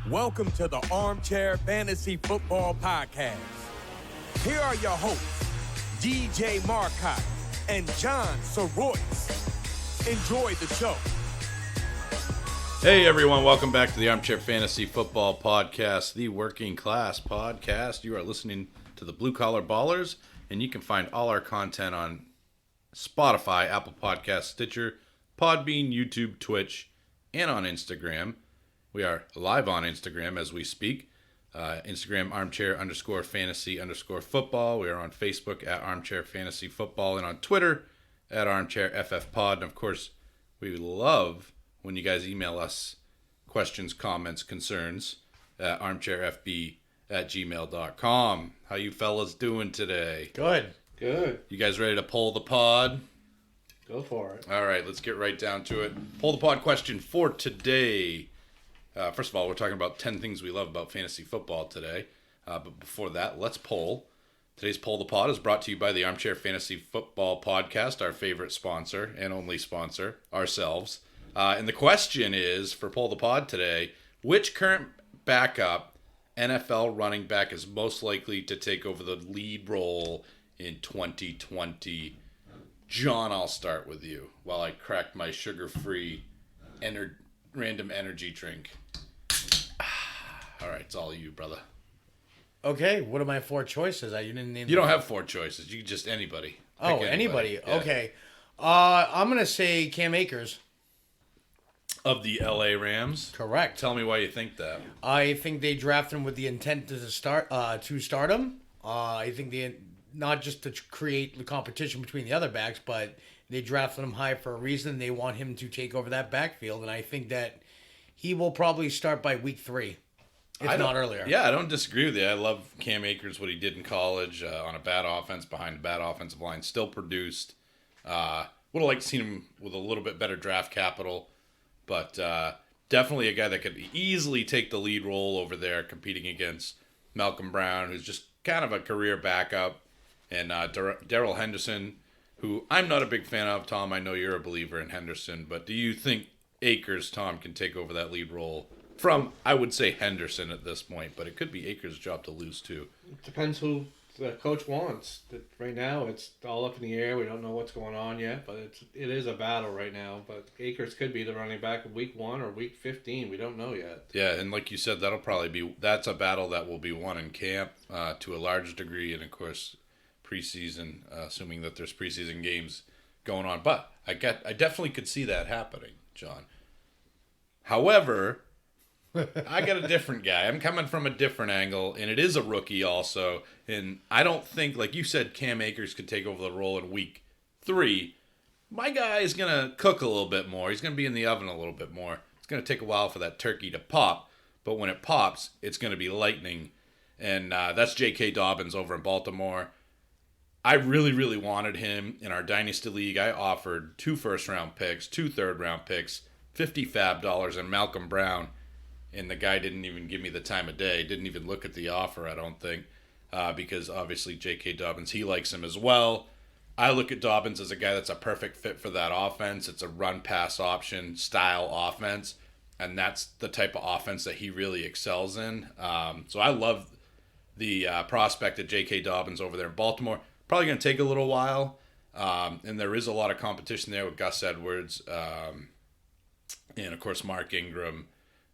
Welcome to the Armchair Fantasy Football Podcast. Here are your hosts, DJ Marcotte and John Soroyce. Enjoy the show. Hey everyone, welcome back to the Armchair Fantasy Football Podcast, the working class podcast. You are listening to the Blue Collar Ballers, and you can find all our content on Spotify, Apple Podcasts, Stitcher, Podbean, YouTube, Twitch, and on Instagram. We are live on Instagram as we speak. Instagram armchair_fantasy_football. We are on Facebook at Armchair Fantasy Football and on Twitter at Armchair FF Pod. And of course, we love when you guys email us questions, comments, concerns at armchairfb@gmail.com. How you fellas doing today? Good. You guys ready to poll the pod? Go for it. All right, let's get right down to it. Poll the pod question for today. First of all, we're talking about 10 things we love about fantasy football today. But before that, let's poll. Today's Poll the Pod is brought to you by the Armchair Fantasy Football Podcast, our favorite sponsor and only sponsor, ourselves. And the question is, for Poll the Pod today, which current backup NFL running back is most likely to take over the lead role in 2020? John, I'll start with you while I crack my sugar-free random energy drink. All right, it's all you, brother. Okay, what are my four choices? You didn't name. You don't have four choices. You just anybody. Oh, Pick anybody. Yeah. Okay. I'm gonna say Cam Akers. Of the LA Rams. Correct. Tell me why you think that. I think they drafted him with the intent to start him. I think they not just to create the competition between the other backs, but they drafted him high for a reason. They want him to take over that backfield, and I think that he will probably start by week 3. If not earlier. Yeah, I don't disagree with you. I love Cam Akers, what he did in college on a bad offense, behind a bad offensive line, still produced. Would have liked to see him with a little bit better draft capital, but definitely a guy that could easily take the lead role over there, competing against Malcolm Brown, who's just kind of a career backup, and Darrell Henderson, who I'm not a big fan of. Tom, I know you're a believer in Henderson, but do you think Akers, Tom, can take over that lead role from, I would say, Henderson at this point, but it could be Akers' job to lose too? It depends who the coach wants. Right now, it's all up in the air. We don't know what's going on yet, but it is a battle right now. But Akers could be the running back of week 1 or week 15. We don't know yet. Yeah, and like you said, that's a battle that will be won in camp to a large degree, and of course, preseason, assuming that there's preseason games going on. But I definitely could see that happening, John. However, I got a different guy. I'm coming from a different angle, and it is a rookie also. And I don't think, like you said, Cam Akers could take over the role in week 3. My guy is going to cook a little bit more. He's going to be in the oven a little bit more. It's going to take a while for that turkey to pop, but when it pops, it's going to be lightning. And that's J.K. Dobbins over in Baltimore. I really, really wanted him in our Dynasty League. I offered 2 first-round picks, 2 third-round picks, $50 fab, and Malcolm Brown. And the guy didn't even give me the time of day. Didn't even look at the offer, I don't think. Because obviously J.K. Dobbins, he likes him as well. I look at Dobbins as a guy that's a perfect fit for that offense. It's a run-pass option style offense. And that's the type of offense that he really excels in. So I love the prospect of J.K. Dobbins over there in Baltimore. Probably going to take a little while. And there is a lot of competition there with Gus Edwards. And, of course, Mark Ingram.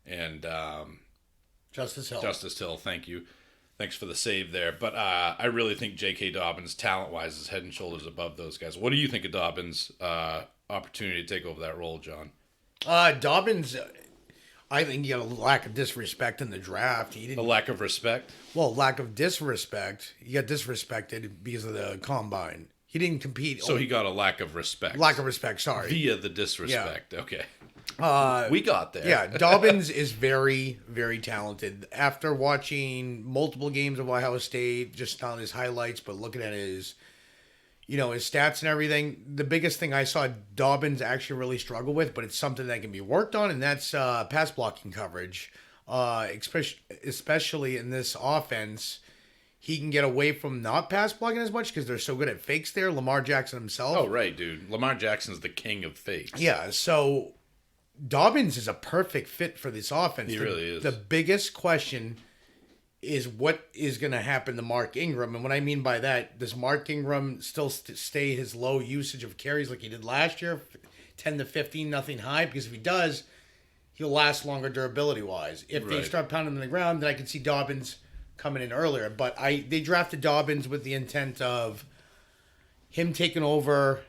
And Justice Hill, thank you. Thanks for the save there. But I really think J.K. Dobbins, talent-wise, is head and shoulders above those guys. What do you think of Dobbins' opportunity to take over that role, John? Dobbins, I think he got a lack of disrespect in the draft. A lack of respect? Well, lack of disrespect. He got disrespected because of the combine. He didn't compete. So he got a lack of respect. Lack of respect, sorry. Via the disrespect. Yeah. Okay. We got there. Yeah, Dobbins is very, very talented. After watching multiple games of Ohio State, just on his highlights, but looking at his stats and everything, the biggest thing I saw Dobbins actually really struggle with, but it's something that can be worked on, and that's pass blocking coverage. Especially in this offense, he can get away from not pass blocking as much because they're so good at fakes there. Lamar Jackson himself. Oh, right, dude. Lamar Jackson's the king of fakes. Yeah, so Dobbins is a perfect fit for this offense. He really is. The biggest question is what is going to happen to Mark Ingram. And what I mean by that, does Mark Ingram still stay his low usage of carries like he did last year, 10 to 15, nothing high? Because if he does, he'll last longer durability-wise. If they start pounding on the ground, then I can see Dobbins coming in earlier. But they drafted Dobbins with the intent of him taking over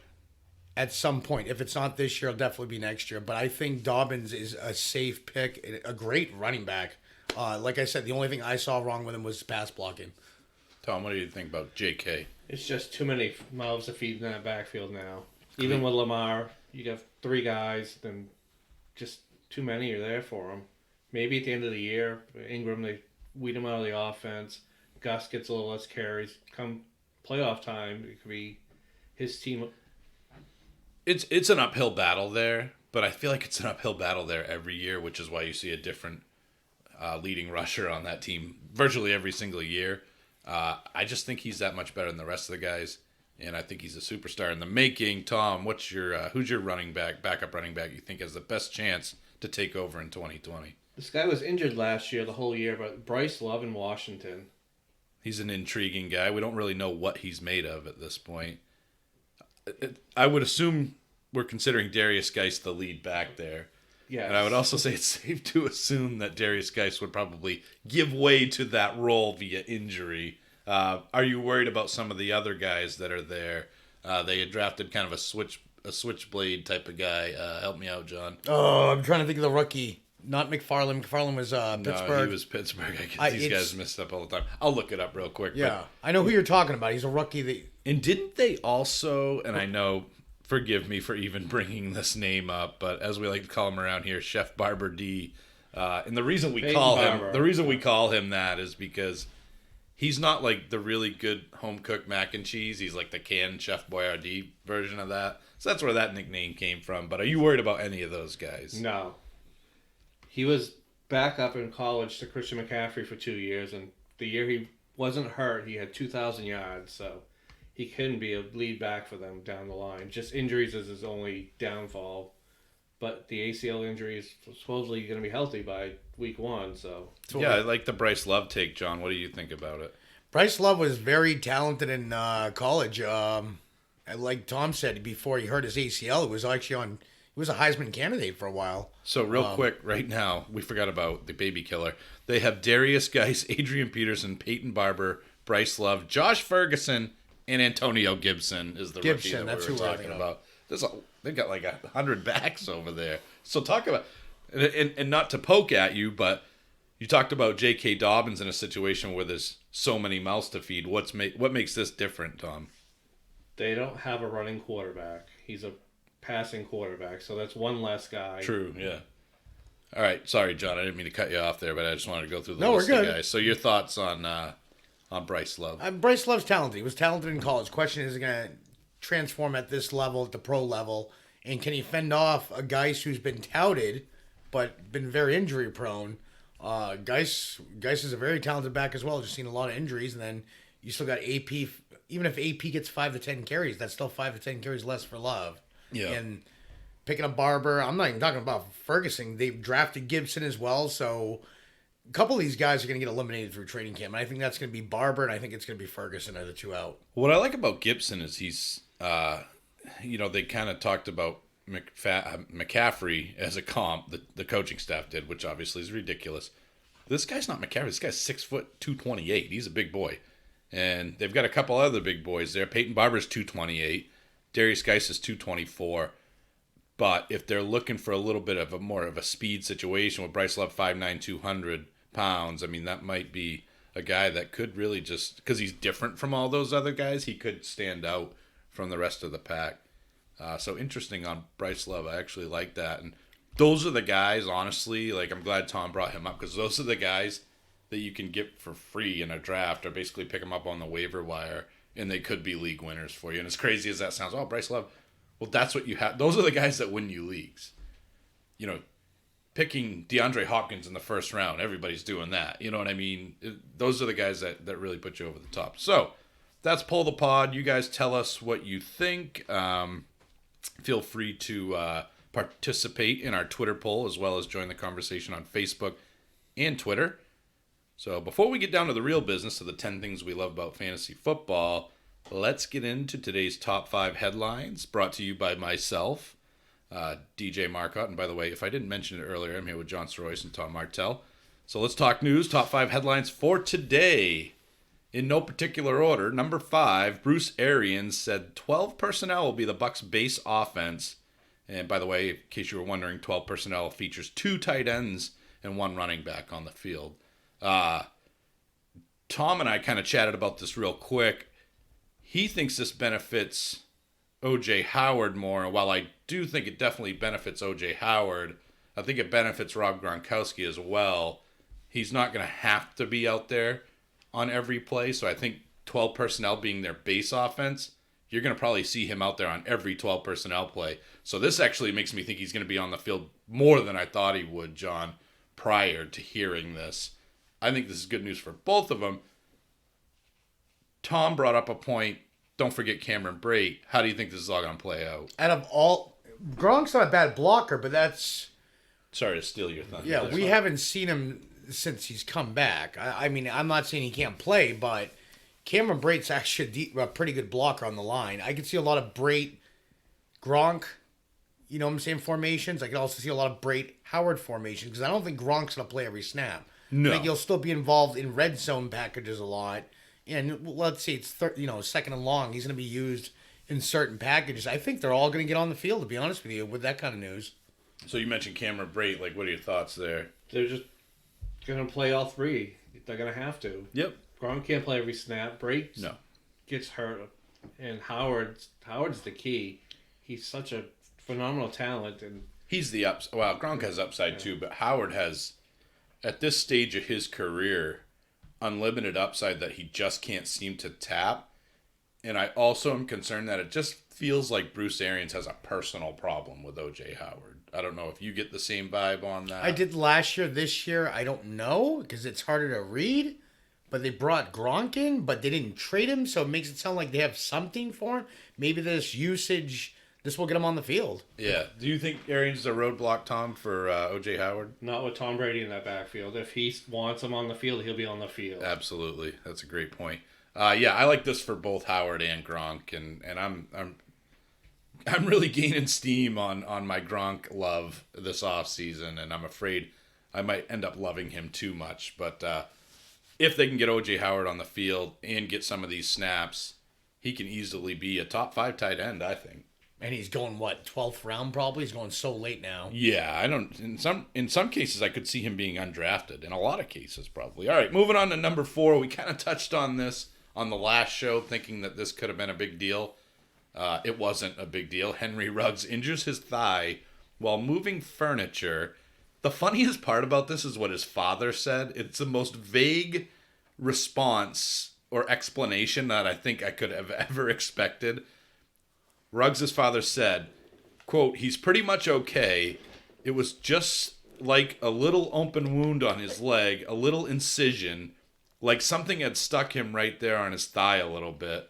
at some point. If it's not this year, it'll definitely be next year. But I think Dobbins is a safe pick, a great running back. Like I said, the only thing I saw wrong with him was pass blocking. Thom, what do you think about J.K.? It's just too many mouths to feed in that backfield now. Even with Lamar, you got 3 guys, then just too many are there for him. Maybe at the end of the year, Ingram, they weed him out of the offense. Gus gets a little less carries. Come playoff time, it could be his team. It's an uphill battle there, but I feel like it's an uphill battle there every year, which is why you see a different leading rusher on that team virtually every single year. I just think he's that much better than the rest of the guys, and I think he's a superstar in the making. Thom, what's your who's your backup running back you think has the best chance to take over in 2020? This guy was injured last year, the whole year, but Bryce Love in Washington. He's an intriguing guy. We don't really know what he's made of at this point. I would assume we're considering Darius Geis the lead back there. Yeah. And I would also say it's safe to assume that Darius Geis would probably give way to that role via injury. Are you worried about some of the other guys that are there? They had drafted kind of a switchblade type of guy. Help me out, John. Oh, I'm trying to think of the rookie. Not McFarland. McFarland was Pittsburgh. No, he was Pittsburgh. I get these guys messed up all the time. I'll look it up real quick. Yeah, I know who you're talking about. He's a rookie. And didn't they also, and I know, forgive me for even bringing this name up, but as we like to call him around here, Chef Barber D. And the reason we call him that is because he's not like the really good home cooked mac and cheese. He's like the canned Chef Boyardee version of that. So that's where that nickname came from. But are you worried about any of those guys? No. He was back up in college to Christian McCaffrey for 2 years, and the year he wasn't hurt, he had 2,000 yards, so he couldn't be a lead back for them down the line. Just injuries is his only downfall. But the ACL injury is supposedly going to be healthy by week 1, so. Yeah, I like the Bryce Love take, John. What do you think about it? Bryce Love was very talented in college. Like Thom said, before he hurt his ACL, he was actually he was a Heisman candidate for a while. So real quick, right now, we forgot about the baby killer. They have Darius Geis, Adrian Peterson, Peyton Barber, Bryce Love, Josh Ferguson, and Antonio Gibson is the rookie that we were talking about. They got like 100 backs over there. So talk about, and not to poke at you, but you talked about J.K. Dobbins in a situation where there's so many mouths to feed. What makes this different, Thom? They don't have a running quarterback. He's a passing quarterback, so that's one less guy. True, yeah. All right, sorry, John. I didn't mean to cut you off there, but I just wanted to go through the list of guys. So your thoughts on Bryce Love? Bryce Love's talented. He was talented in college. Question is, going to transform at this level, at the pro level, and can he fend off a Geis who's been touted but been very injury prone? Geis is a very talented back as well. Just seen a lot of injuries, and then you still got AP. Even if AP gets 5 to 10 carries, that's still 5 to 10 carries less for Love. Yeah. And picking up Barber, I'm not even talking about Ferguson. They've drafted Gibson as well, so a couple of these guys are going to get eliminated through training camp. And I think that's going to be Barber, and I think it's going to be Ferguson are the 2 out. What I like about Gibson is he's, they kind of talked about McCaffrey as a comp, the coaching staff did, which obviously is ridiculous. This guy's not McCaffrey. This guy's 6 foot 228. He's a big boy. And they've got a couple other big boys there. Peyton Barber's 228. Darius Geis is 224. But if they're looking for a little bit of more of a speed situation with Bryce Love 5'9", 200 pounds, I mean, that might be a guy that could really just, because he's different from all those other guys, he could stand out from the rest of the pack. So interesting on Bryce Love. I actually like that. And those are the guys, honestly, like I'm glad Thom brought him up, because those are the guys that you can get for free in a draft, or basically pick them up on the waiver wire, and they could be league winners for you. And as crazy as that sounds, Bryce Love, well, that's what you have. Those are the guys that win you leagues. Picking DeAndre Hopkins in the first round, everybody's doing that. You know what I mean? Those are the guys that really put you over the top. So that's Pull the Pod. You guys tell us what you think. Feel free to participate in our Twitter poll as well as join the conversation on Facebook and Twitter. So before we get down to the real business of the 10 things we love about fantasy football, let's get into today's top 5 headlines brought to you by myself, DJ Marcotte. And by the way, if I didn't mention it earlier, I'm here with John Sorois and Thom Martell. So let's talk news. Top 5 headlines for today. In no particular order, number 5, Bruce Arians said 12 personnel will be the Bucs' base offense. And by the way, in case you were wondering, 12 personnel features 2 tight ends and 1 running back on the field. Thom and I kind of chatted about this real quick. He thinks this benefits O.J. Howard more. And while I do think it definitely benefits O.J. Howard, I think it benefits Rob Gronkowski as well. He's not going to have to be out there on every play. So I think 12 personnel being their base offense, you're going to probably see him out there on every 12 personnel play. So this actually makes me think he's going to be on the field more than I thought he would, John, prior to hearing this. I think this is good news for both of them. Thom brought up a point. Don't forget Cameron Brate. How do you think this is all going to play out? Out of all, Gronk's not a bad blocker, but that's... Sorry to steal your thunder. Yeah, we haven't seen him since he's come back. I mean, I'm not saying he can't play, but Cameron Brate's actually a pretty good blocker on the line. I could see a lot of Brate, Gronk, you know what I'm saying, formations. I could also see a lot of Brate, Howard formations, because I don't think Gronk's going to play every snap. No. I think he'll still be involved in red zone packages a lot. And let's say it's second and long. He's going to be used in certain packages. I think they're all going to get on the field, to be honest with you, with that kind of news. So you mentioned Cameron Brate. Like, what are your thoughts there? They're just going to play all 3. They're going to have to. Yep. Gronk can't play every snap. Brate gets hurt. And Howard's the key. He's such a phenomenal talent. And he's the upside. Well, Gronk has upside too, but Howard has, at this stage of his career, unlimited upside that he just can't seem to tap. And I also am concerned that it just feels like Bruce Arians has a personal problem with O.J. Howard. I don't know if you get the same vibe on that. I did last year. This year, I don't know, because it's harder to read. But they brought Gronk in, but they didn't trade him, so it makes it sound like they have something for him. Maybe this usage, this will get him on the field. Yeah. Do you think Arians is a roadblock, Thom, for O.J. Howard? not with Tom Brady in that backfield. If he wants him on the field, he'll be on the field. Absolutely. That's a great point. Yeah, I like this for both Howard and Gronk, and I'm really gaining steam on my Gronk love this offseason, and I'm afraid I might end up loving him too much. But if they can get O.J. Howard on the field and get some of these snaps, he can easily be a top 5 tight end, I think. And he's going, 12th round probably? He's going so late now. Yeah, I don't. In some cases, I could see him being undrafted. In a lot of cases, probably. All right, moving on to number 4. We kind of touched on this on the last show, thinking that this could have been a big deal. It wasn't a big deal. Henry Ruggs injures his thigh while moving furniture. The funniest part about this is what his father said. It's the most vague response or explanation that I think I could have ever expected. Ruggs' father said, quote, "He's pretty much okay. It was just like a little open wound on his leg, a little incision, like something had stuck him right there on his thigh a little bit."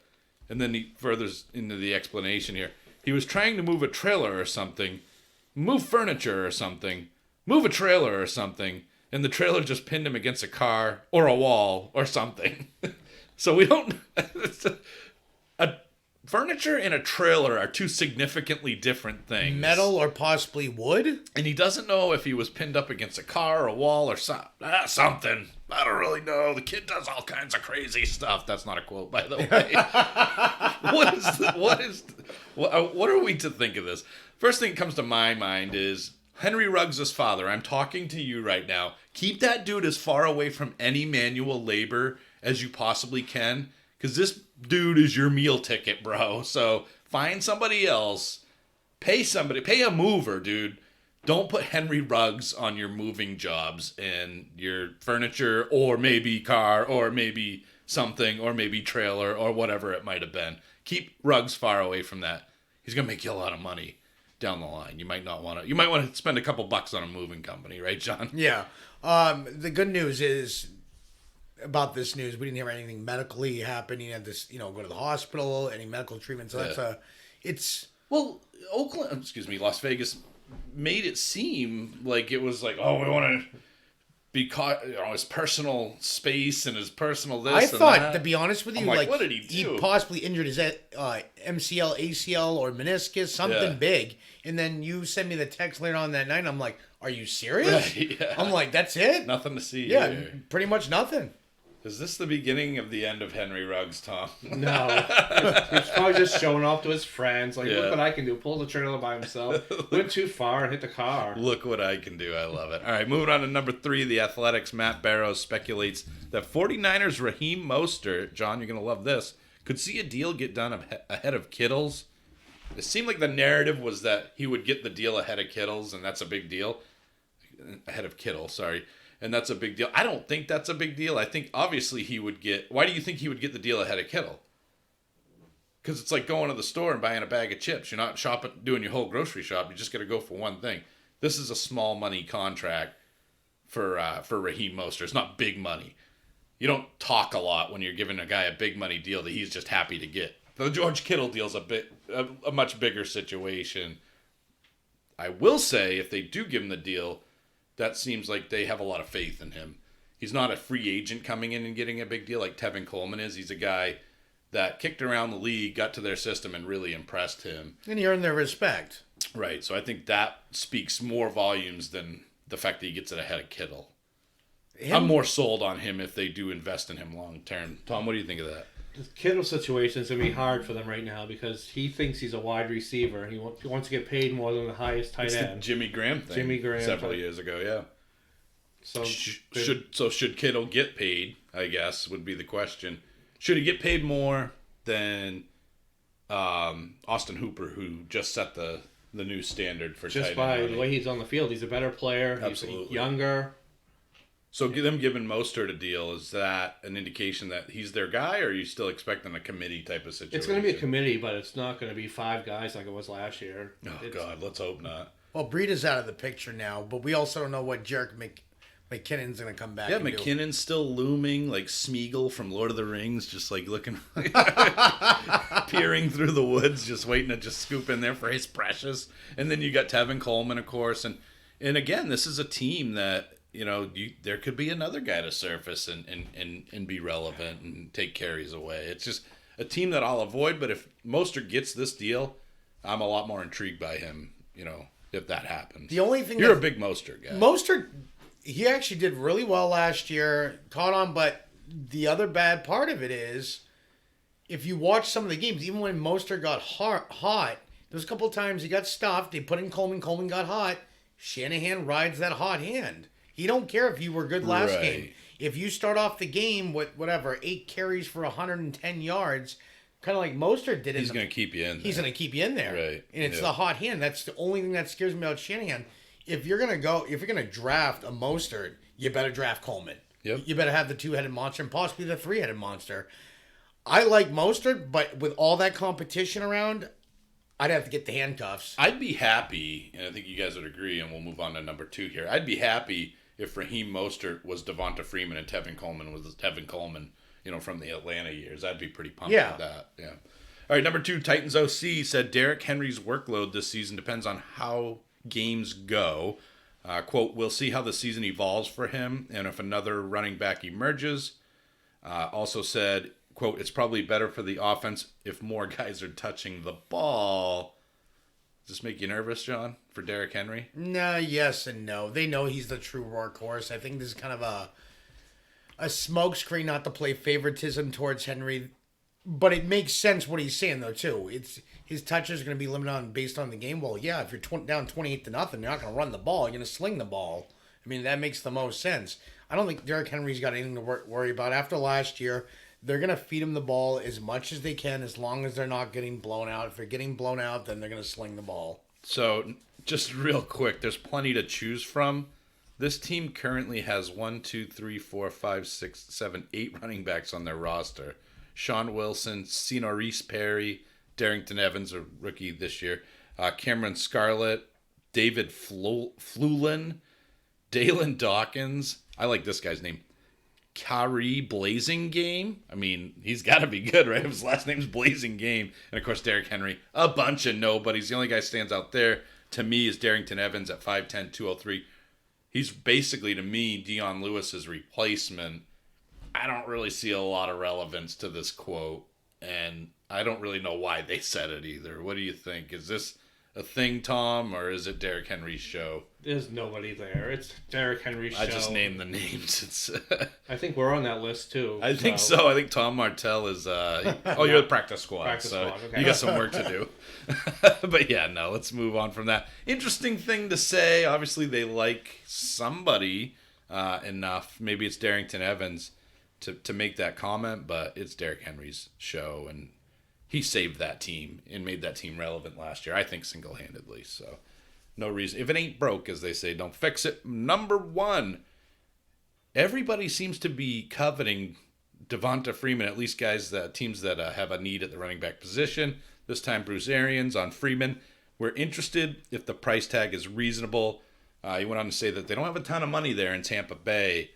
And then he furthers into the explanation here. He was trying to move a trailer or something, move furniture or something, move a trailer or something, and the trailer just pinned him against a car or a wall or something. So we don't... Furniture and a trailer are 2 significantly different things. Metal or possibly wood? And he doesn't know if he was pinned up against a car or a wall or something. I don't really know. The kid does all kinds of crazy stuff. That's not a quote, by the way. What are we to think of this? First thing that comes to my mind is Henry Ruggs' father. I'm talking to you right now. Keep that dude as far away from any manual labor as you possibly can. Because this dude is your meal ticket, bro. So find somebody else. Pay a mover, dude. Don't put Henry Ruggs on your moving jobs and your furniture or maybe car or maybe something or maybe trailer or whatever it might have been. Keep Ruggs far away from that. He's going to make you a lot of money down the line. You might want to spend a couple bucks on a moving company, right, John? Yeah. The good news is... about this news, we didn't hear anything medically happening at this, go to the hospital, any medical treatment. So that's Las Vegas made it seem like it was like, oh, we want to be caught, his personal space and his personal this. I thought, that. to be honest with you, I'm like, what did he do? He possibly injured his MCL, ACL, or meniscus, something big. And then you sent me the text later on that night, and I'm like, are you serious? Right, yeah. I'm like, that's it? Nothing to see here. Pretty much nothing. Is this the beginning of the end of Henry Ruggs, Thom? No. He's probably just showing off to his friends. Like, look what I can do. Pull the trailer by himself. Went too far and hit the car. Look what I can do. I love it. All right, moving on to number 3. The Athletics' Matt Barrows speculates that 49ers' Raheem Mostert, John, you're going to love this, could see a deal get done ahead of Kittle's. It seemed like the narrative was that he would get the deal ahead of Kittle's, and that's a big deal. Ahead of Kittle, sorry. And that's a big deal. I don't think that's a big deal. I think obviously he would get... Why do you think he would get the deal ahead of Kittle? Because it's like going to the store and buying a bag of chips. You're not doing your whole grocery shop. You just got to go for one thing. This is a small money contract for Raheem Mostert. It's not big money. You don't talk a lot when you're giving a guy a big money deal that he's just happy to get. The George Kittle deal's a much bigger situation. I will say, if they do give him the deal, that seems like they have a lot of faith in him. He's not a free agent coming in and getting a big deal like Tevin Coleman is. He's a guy that kicked around the league, got to their system, and really impressed him. And he earned their respect. Right. So I think that speaks more volumes than the fact that he gets it ahead of Kittle. I'm more sold on him if they do invest in him long term. Thom, what do you think of that? The Kittle situation is going to be hard for them right now because he thinks he's a wide receiver. He wants to get paid more than the highest tight end. The Jimmy Graham thing. Several years ago, yeah. So should Kittle get paid, I guess, would be the question. Should he get paid more than Austin Hooper, who just set the new standard for tight end? Just by the way he's on the field. He's a better player. Absolutely. He's younger. So them giving Mostert a deal, is that an indication that he's their guy, or are you still expecting a committee type of situation? It's going to be a committee, but it's not going to be 5 guys like it was last year. God, let's hope not. Well, Breida's out of the picture now, but we also don't know what Jerick McKinnon's going to come back and McKinnon's still looming, like Smeagol from Lord of the Rings, just like looking, peering through the woods, just waiting to just scoop in there for his precious. And then you got Tevin Coleman, of course. And again, this is a team that, there could be another guy to surface and be relevant and take carries away. It's just a team that I'll avoid, but if Mostert gets this deal, I'm a lot more intrigued by him, if that happens. The only thing You're a big Mostert guy. Mostert, he actually did really well last year, caught on, but the other bad part of it is, if you watch some of the games, even when Mostert got hot, there was a couple of times he got stuffed, they put in Coleman got hot, Shanahan rides that hot hand. He don't care if you were good last game. If you start off the game with, 8 carries for 110 yards, kind of like Mostert did. He's going to keep you in there. He's going to keep you in there. Right. And it's the hot hand. That's the only thing that scares me about Shanahan. If you're going to draft a Mostert, you better draft Coleman. Yep. You better have the 2-headed monster and possibly the 3-headed monster. I like Mostert, but with all that competition around, I'd have to get the handcuffs. I'd be happy, and I think you guys would agree, and we'll move on to number 2 here. I'd be happy if Raheem Mostert was Devonta Freeman and Tevin Coleman was Tevin Coleman, from the Atlanta years. I'd be pretty pumped with that. Yeah. All right, number 2, Titans OC said Derrick Henry's workload this season depends on how games go. Quote, we'll see how the season evolves for him and if another running back emerges. Also said, quote, it's probably better for the offense if more guys are touching the ball. Does this make you nervous, John, for Derrick Henry? No, yes and no. They know he's the true workhorse. I think this is kind of a smokescreen not to play favoritism towards Henry. But it makes sense what he's saying, though, too. It's his touches are going to be limited based on the game. Well, yeah, if you're down 28-0, you're not going to run the ball. You're going to sling the ball. I mean, that makes the most sense. I don't think Derrick Henry's got anything to worry about. After last year, they're going to feed him the ball as much as they can as long as they're not getting blown out. If they're getting blown out, then they're going to sling the ball. So, just real quick, there's plenty to choose from. This team currently has 8 running backs on their roster. Sean Wilson, Senorise Perry, Darrington Evans, a rookie this year, Cameron Scarlett, David Flulin, Dalen Dawkins. I like this guy's name. Kari Blazing Game. I mean, he's got to be good, right? His last name's Blazing Game. And, of course, Derrick Henry. A bunch of nobodies. The only guy stands out there, to me is Darrington Evans at 5'10", 203. He's basically, to me, Dion Lewis's replacement. I don't really see a lot of relevance to this quote, and I don't really know why they said it either. What do you think? Is this a thing, Tom, or is it Derrick Henry's show? There's nobody there. It's Derrick Henry's show. I just named the names. It's. I think we're on that list too. I think so. I think Tom Martell is. You're the practice squad. Squad. Okay. You got some work to do. But yeah, no. Let's move on from that. Interesting thing to say. Obviously, they like somebody enough. Maybe it's Darrington Evans to make that comment, but it's Derrick Henry's show, and he saved that team and made that team relevant last year. I think single-handedly. So. No reason. If it ain't broke, as they say, don't fix it. Number 1, everybody seems to be coveting Devonta Freeman, at least teams that have a need at the running back position. This time, Bruce Arians on Freeman. We're interested if the price tag is reasonable. He went on to say that they don't have a ton of money there in Tampa Bay.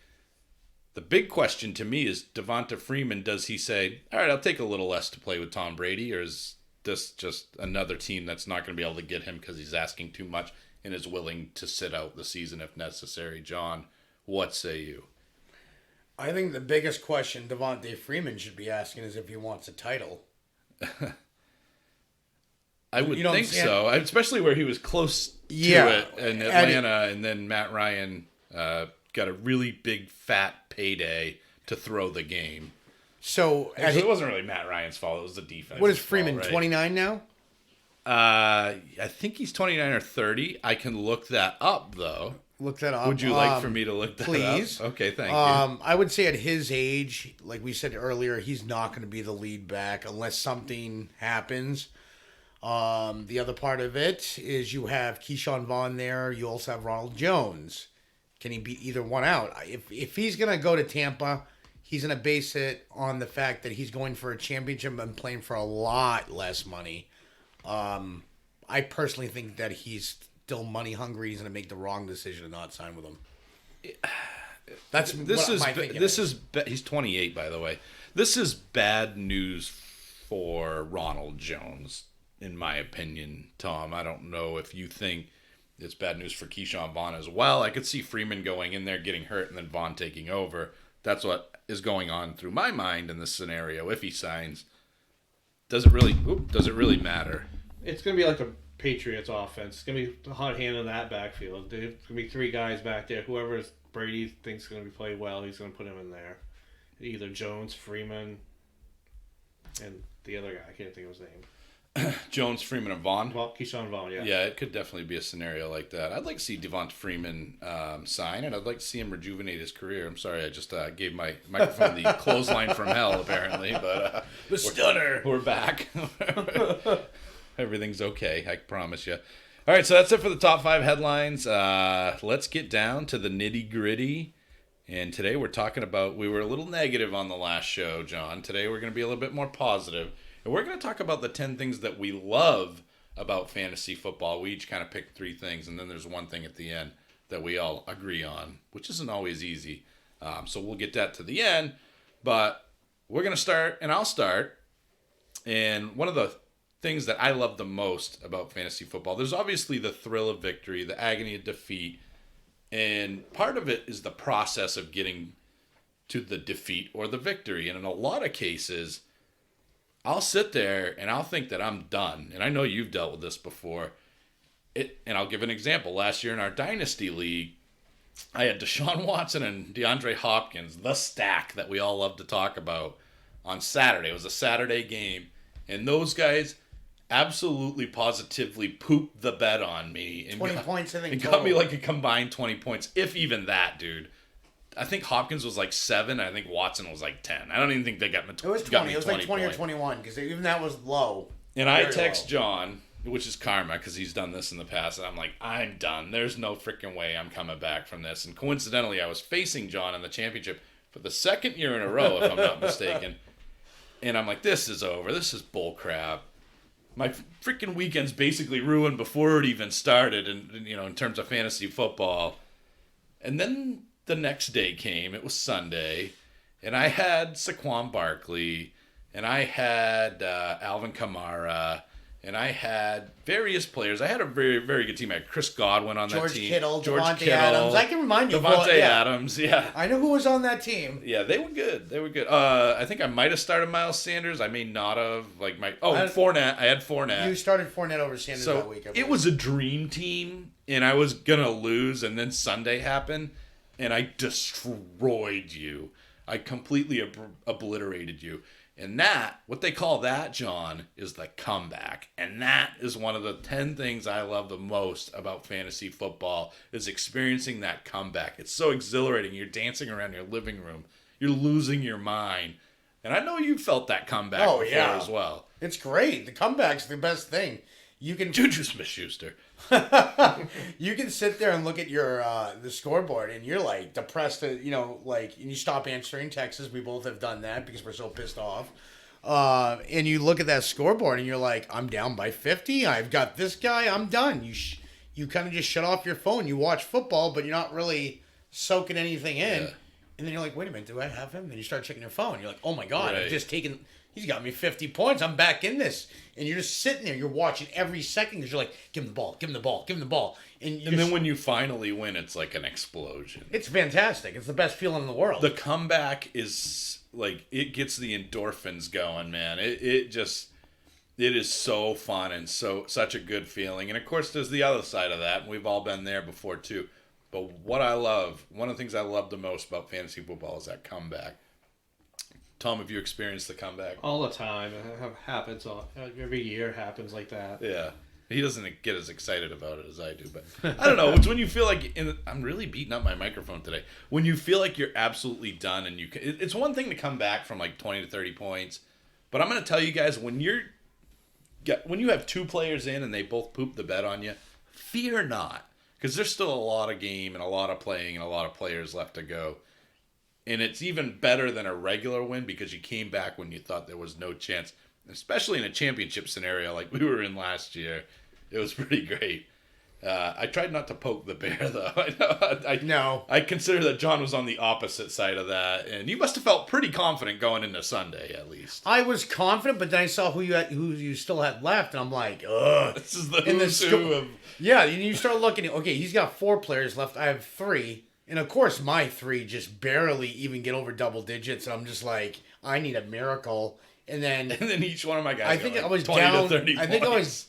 The big question to me is Devonta Freeman, does he say, all right, I'll take a little less to play with Tom Brady, or is this just another team that's not going to be able to get him because he's asking too much and is willing to sit out the season if necessary? John, what say you? I think the biggest question Devonta Freeman should be asking is if he wants a title. I would think so, especially where he was close to it in Atlanta, and then Matt Ryan got a really big fat payday to throw the game. So actually, it wasn't really Matt Ryan's fault. It was the defense. What is Freeman, fault, right? 29 now? I think he's 29 or 30. I can look that up, though. Look that up. Would you like for me to look that please? Up? Okay, thank you. I would say at his age, like we said earlier, he's not going to be the lead back unless something happens. The other part of it is you have Keyshawn Vaughn there. You also have Ronald Jones. Can he beat either one out? If he's going to go to Tampa, he's going to base it on the fact that he's going for a championship and playing for a lot less money. I personally think that he's still money hungry. He's going to make the wrong decision to not sign with him. He's 28, by the way. This is bad news for Ronald Jones, in my opinion, Tom. I don't know if you think it's bad news for Keyshawn Vaughn as well. I could see Freeman going in there, getting hurt, and then Vaughn taking over. That's what is going on through my mind in this scenario. If he signs, does it really matter? It's going to be like the Patriots offense. It's going to be the hot hand in that backfield. There's going to be 3 guys back there. Whoever Brady thinks is going to be played well, he's going to put him in there. Either Jones, Freeman, and the other guy. I can't think of his name. Jones, Freeman, and Vaughn? Keyshawn Vaughn, yeah. Yeah, it could definitely be a scenario like that. I'd like to see Devonta Freeman sign, and I'd like to see him rejuvenate his career. I'm sorry, I just gave my microphone the clothesline from hell, apparently. But the stunner. We're back. Everything's okay, I promise you. All right, so that's it for the top 5 headlines. Let's get down to the nitty-gritty. And today we're talking about, we were a little negative on the last show, John. Today we're going to be a little bit more positive. And we're going to talk about the 10 things that we love about fantasy football. We each kind of picked 3 things, and then there's one thing at the end that we all agree on, which isn't always easy. So we'll get that to the end. But we're going to start, and I'll start. And one of the things that I love the most about fantasy football, there's obviously the thrill of victory, the agony of defeat. And part of it is the process of getting to the defeat or the victory. And in a lot of cases, I'll sit there and I'll think that I'm done. And I know you've dealt with this before. And I'll give an example. Last year in our Dynasty League, I had Deshaun Watson and DeAndre Hopkins, the stack that we all love to talk about, on Saturday. It was a Saturday game. And those guys absolutely positively pooped the bed on me. And 20 points, I think. It got me like a combined 20 points, if even that, dude. I think Hopkins was like 7. I think Watson was like 10. I don't even think they got me. It was 20. It was like 20 or 21 because even that was low. And I text John, which is karma because he's done this in the past, and I'm like, I'm done. There's no freaking way I'm coming back from this. And coincidentally, I was facing John in the championship for the 2nd year in a row, if I'm not mistaken. And I'm like, this is over. This is bull crap. My freaking weekend's basically ruined before it even started, and in terms of fantasy football. And then the next day came. It was Sunday, and I had Saquon Barkley, and I had Alvin Kamara, And I had various players. I had a very, very good team. I had Chris Godwin on that team. George Devontae Adams. I can remind you. Devontae Adams, yeah. I know who was on that team. Yeah, they were good. I think I might have started Miles Sanders. I may not have. Fournette. I had Fournette. You started Fournette over Sanders that week. It was a dream team, and I was going to lose, and then Sunday happened, and I destroyed you. I completely obliterated you. And what they call that, John, is the comeback. And that is one of the 10 things I love the most about fantasy football, is experiencing that comeback. It's so exhilarating. You're dancing around your living room. You're losing your mind. And I know you felt that comeback before as well. It's great. The comeback's the best thing. You can Juju Smith-Schuster. You can sit there and look at your the scoreboard, and you're like depressed. And you stop answering texts. We both have done that because we're so pissed off. And you look at that scoreboard, and you're like, I'm down by 50. I've got this guy. I'm done. You kind of just shut off your phone. You watch football, but you're not really soaking anything in. Yeah. And then you're like, wait a minute, do I have him? Then you start checking your phone. You're like, oh my God, right. I've just taken. He's got me 50 points. I'm back in this. And you're just sitting there. You're watching every second because you're like, give him the ball, give him the ball, give him the ball. And then when you finally win, it's like an explosion. It's fantastic. It's the best feeling in the world. The comeback is like, it gets the endorphins going, man. It is so fun and such a good feeling. And of course, there's the other side of that. And we've all been there before too. But one of the things I love the most about fantasy football is that comeback. Thom, have you experienced the comeback? All the time. It happens. Every year happens like that. Yeah. He doesn't get as excited about it as I do. But I don't know. It's when you feel like... I'm really beating up my microphone today. When you feel like you're absolutely done and it's one thing to come back from like 20 to 30 points. But I'm going to tell you guys, when you have two players in and they both poop the bed on you, fear not. Because there's still a lot of game and a lot of playing and a lot of players left to go. And it's even better than a regular win because you came back when you thought there was no chance. Especially in a championship scenario like we were in last year. It was pretty great. I tried not to poke the bear, though. I consider that John was on the opposite side of that. And you must have felt pretty confident going into Sunday, at least. I was confident, but then I saw who you still had left, and I'm like, ugh. This is the who's who of... Yeah, and you start looking at, okay, he's got 4 players left. I have 3. And of course, my 3 just barely even get over double digits. And I'm just like, I need a miracle. And then each one of my guys. I think I was down. I think I was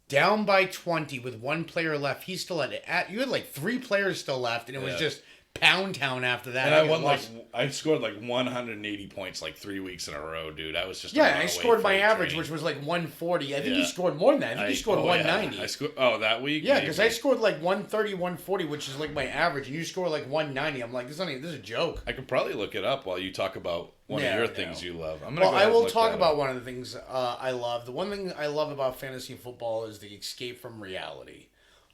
down by 20 with 1 player left. He still had you had like 3 players still left, and it was just Pound Town after that. And I scored like 180 points like 3 weeks in a row, dude. I was just I scored my average, which was like 140. I think you scored more than that. I think you scored 190. I scored that week. Yeah, because I scored like 130, 140, which is like my average, and you scored like 190. I'm like, this is a joke. I could probably look it up while you talk about one of your things you love. I will talk about one of the things I love. The one thing I love about fantasy football is the escape from reality.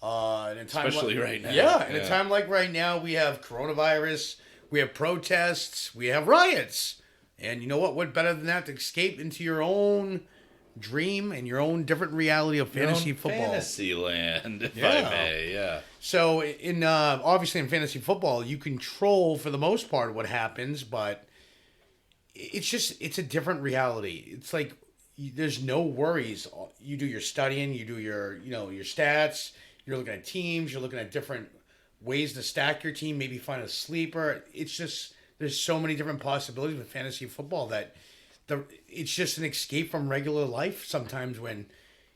Especially right now. Yeah, in a time like right now, we have coronavirus, we have protests, we have riots. And you know what? What better than that to escape into your own dream and your own different reality of fantasy football. Fantasy land, if I may, yeah. So, obviously in fantasy football, you control, for the most part, what happens, but it's a different reality. It's like there's no worries. You do your studying, you do your stats. You're looking at teams. You're looking at different ways to stack your team. Maybe find a sleeper. It's just there's so many different possibilities with fantasy football that it's just an escape from regular life. Sometimes when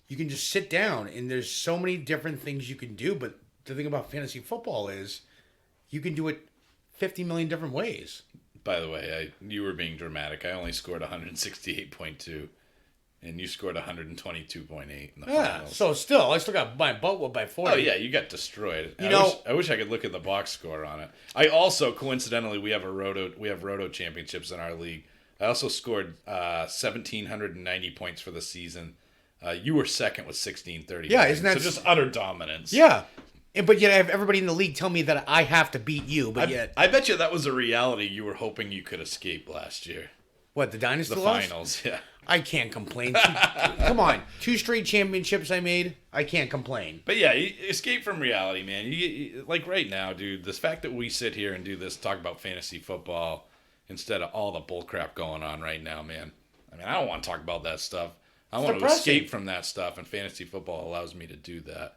you can just sit down and there's so many different things you can do. But the thing about fantasy football is you can do it 50 million different ways. By the way, you were being dramatic. I only scored 168.2. And you scored 122.8 in the finals. So still, I still got my butt by 40. Oh, yeah, you got destroyed. I wish I could look at the box score on it. I also, coincidentally, we have Roto championships in our league. I also scored 1,790 points for the season. You were second with 1,630. Yeah, isn't that... So just utter dominance. Yeah. But yet I have everybody in the league tell me that I have to beat you, but yet... I bet you that was a reality you were hoping you could escape last year. What, the Dynasty The loss? finals, yeah. I can't complain. Come on. 2 straight championships I made. I can't complain. But yeah, escape from reality, man. You like right now, dude, this fact that we sit here and do this, talk about fantasy football instead of all the bullcrap going on right now, man. I mean, I don't want to talk about that stuff. I want to depressing. escape from that stuff, and fantasy football allows me to do that.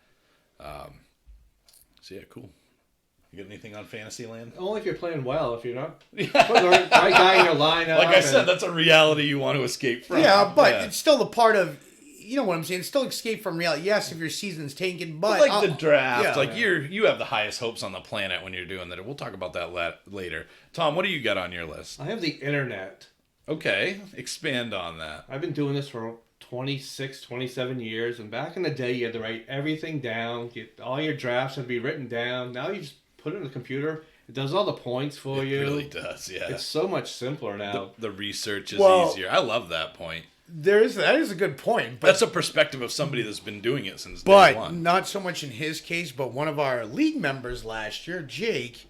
So yeah, cool. You got anything on Fantasyland? Only if you're playing well. If you're not putting the right guy in your lineup. Like I said, that's a reality you want to escape from. Yeah, but it's still the part of, you know what I'm saying? It's still escape from reality. Yes, if your season's tanking, but like the draft, yeah. like you have the highest hopes on the planet when you're doing that. We'll talk about that later. Tom, what do you got on your list? I have the internet. Okay, expand on that. I've been doing this for 26, 27 years, and back in the day, you had to write everything down. Get all your drafts had to be written down. Now you just put it in the computer. It does all the points for you. It really does, yeah. It's so much simpler now. The research is easier. I love that point. that is a good point. But, That's a perspective of somebody that's been doing it since day but one. not so much in his case, but one of our league members last year, Jake,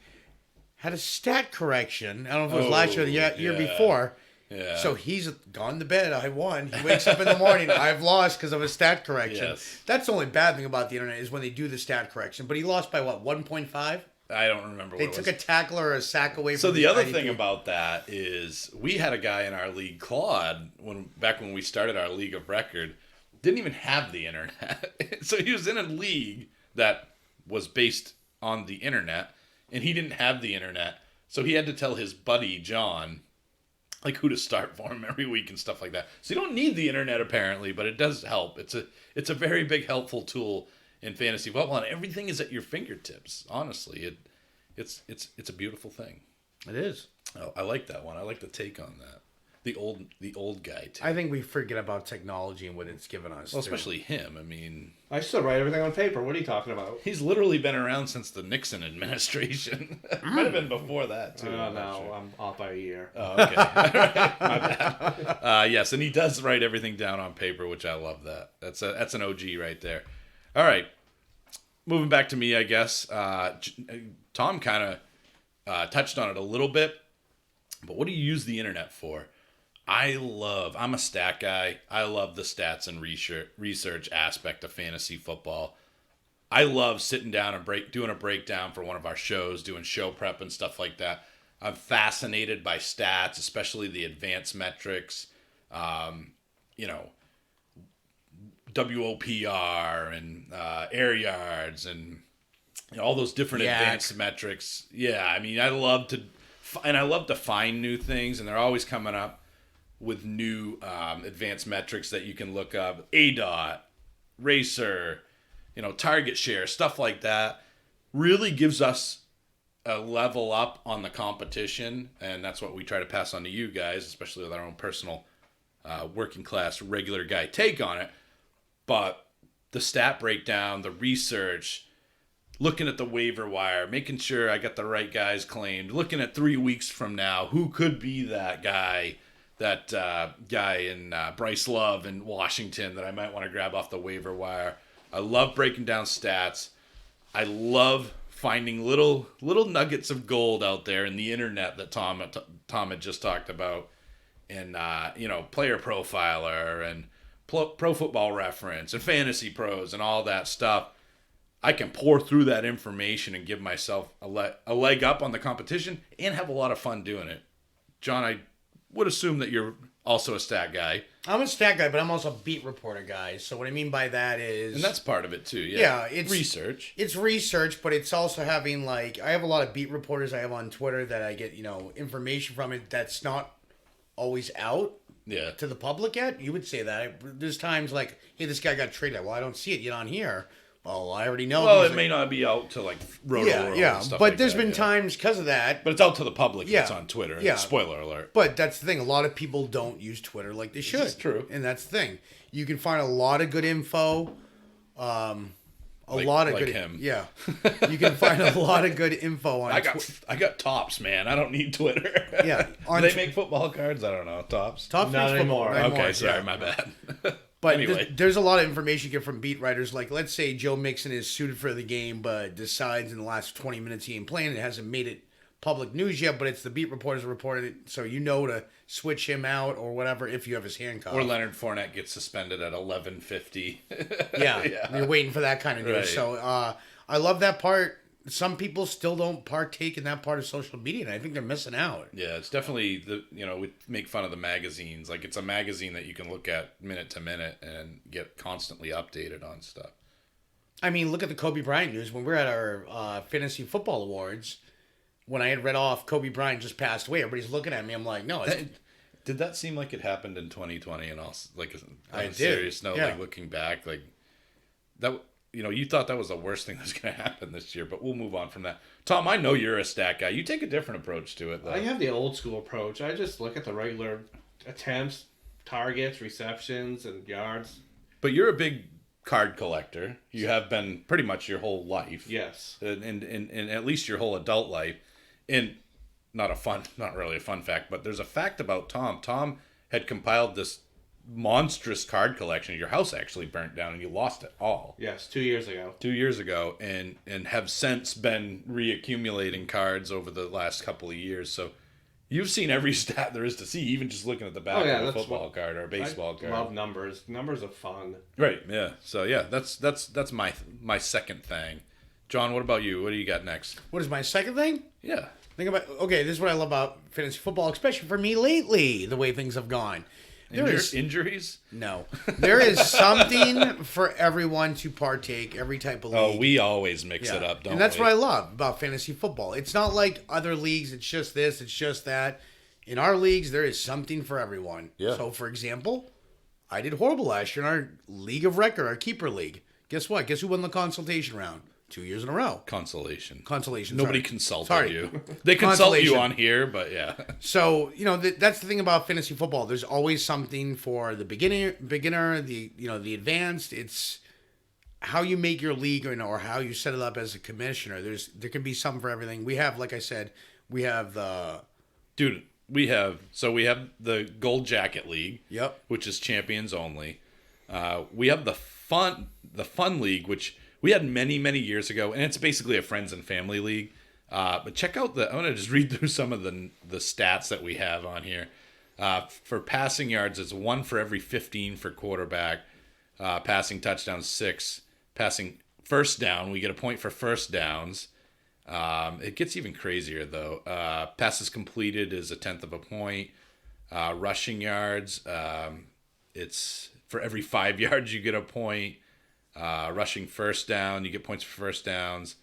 had a stat correction. I don't know if it was last year or the year before. Yeah. So he's gone to bed. I won. He wakes up in the morning. I've lost because of a stat correction. Yes. That's the only bad thing about the internet is when they do the stat correction. But he lost by what, 1.5? I don't remember They what took it was. a tackle or a sack away from So the his other IDP. thing about that is we had a guy in our league, Claude, back when we started our league of record, didn't even have the internet. So he was in a league that was based on the internet, and he didn't have the internet. So he had to tell his buddy, John, like who to start for him every week and stuff like that. So you don't need the internet apparently, but it does help. It's a very big helpful tool in fantasy football, and everything is at your fingertips. Honestly, it's a beautiful thing. It is. Oh, I like that one. I like the take on that. The old guy take. I think we forget about technology and what it's given us. Well, too. especially him. I mean, I still write everything on paper. What are you talking about? he's literally been around since the Nixon administration. Might have been before that too. Oh, I'm not no, sure. I'm off by a year. Oh, okay. My bad. Yes, and he does write everything down on paper, which I love that. That's an OG right there. All right. Moving back to me, I guess. Tom kind of touched on it a little bit, but what do you use the internet for? I'm a stat guy. I love the stats and research aspect of fantasy football. I love sitting down and doing a breakdown for one of our shows, doing show prep and stuff like that. I'm fascinated by stats, especially the advanced metrics, WOPR and air yards and all those different advanced metrics. Yeah, I mean, I love to find new things, and they're always coming up with new advanced metrics that you can look up. ADOT, Racer, target share, stuff like that. Really gives us a level up on the competition, and that's what we try to pass on to you guys, especially with our own personal working class regular guy take on it. But the stat breakdown, the research, looking at the waiver wire, making sure I got the right guys claimed, looking at 3 weeks from now, who could be that guy, guy in Bryce Love in Washington that I might want to grab off the waiver wire. I love breaking down stats. I love finding little nuggets of gold out there in the internet that Tom had just talked about, and Player Profiler and Pro Football Reference and Fantasy Pros and all that stuff. I can pour through that information and give myself a leg up on the competition and have a lot of fun doing it. John, I would assume that you're also a stat guy. I'm a stat guy, but I'm also a beat reporter guy. So what I mean by that is... And that's part of it too, yeah. Yeah, it's... research. It's research, but it's also having, I have a lot of beat reporters I have on Twitter that I get, information from it that's not always out to the public yet. You would say that. There's times hey, this guy got traded. Well, I don't see it yet on here. Well, I already know. Well, it may not be out to Roto World and stuff but like there's that, been times because of that. But it's out to the public. Yeah. It's on Twitter. Yeah. Spoiler alert. But that's the thing. A lot of people don't use Twitter like they should. It's true. And that's the thing. You can find a lot of good info. Him. Yeah. You can find a lot of good info on I got Tops, man. I don't need Twitter. Yeah. Do they make football cards? I don't know. Tops? Top Not anymore. Okay, sorry, my bad. But anyway. there's a lot of information you get from beat writers. Let's say Joe Mixon is suited for the game, but decides in the last 20 minutes he ain't playing. It hasn't made it public news yet, but it's the beat reporters reported it, so to switch him out or whatever if you have his handcuff. Or Leonard Fournette gets suspended at 11:50. Yeah, you're waiting for that kind of news. Right. So I love that part. some people still don't partake in that part of social media, and I think they're missing out. Yeah, it's definitely we make fun of the magazines. Like, it's a magazine that you can look at minute to minute and get constantly updated on stuff. I mean, look at the Kobe Bryant news. When we're at our Fantasy Football Awards, when I had read off Kobe Bryant just passed away, everybody's looking at me. I'm like, no. Did that seem like it happened in 2020 and also, like, on a did. serious note, Yeah. like, looking back, like, that, you thought that was the worst thing that was going to happen this year, but we'll move on from that. Thom, I know you're a stat guy. You take a different approach to it, though. I have the old school approach. I just look at the regular attempts, targets, receptions, and yards. But you're a big card collector. You have been pretty much your whole life. Yes. And at least your whole adult life. And not really a fun fact, but there's a fact about Thom. Thom had compiled this monstrous card collection. Your house actually burnt down and you lost it all. Yes, 2 years ago. 2 years ago, and have since been reaccumulating cards over the last couple of years. So you've seen every stat there is to see, even just looking at the back of a football card or a baseball card. I love numbers. Numbers are fun. Right, yeah. So yeah, that's my second thing. John, what about you? What do you got next? What is my second thing? Yeah. Okay, this is what I love about fantasy football, especially for me lately, the way things have gone. Injuries? No. There is something for everyone to partake, every type of league. Oh, we always mix it up, don't we? And that's what I love about fantasy football. It's not like other leagues, it's just this, it's just that. In our leagues, there is something for everyone. Yeah. So, for example, I did horrible last year in our league of record, our keeper league. Guess what? Guess who won the consultation round? 2 years in a row. Consolation. Sorry. Nobody consulted you. They consult you on here, but yeah. So, that's the thing about fantasy football. There's always something for the beginner, the advanced. It's how you make your league or how you set it up as a commissioner. There can be something for everything. We have, like I said, we have the... Dude, we have the Gold Jacket League. Yep. Which is champions only. We have the fun league, which we had many, many years ago, and it's basically a friends and family league. But check out I'm going to just read through some of the stats that we have on here. For passing yards, it's 1 for every 15 for quarterback. Passing touchdowns, 6. Passing first down, we get a point for first downs. It gets even crazier, though. Passes completed is 1/10 of a point. Rushing yards, it's for every 5 yards you get a point. Rushing first down, you get points for first downs.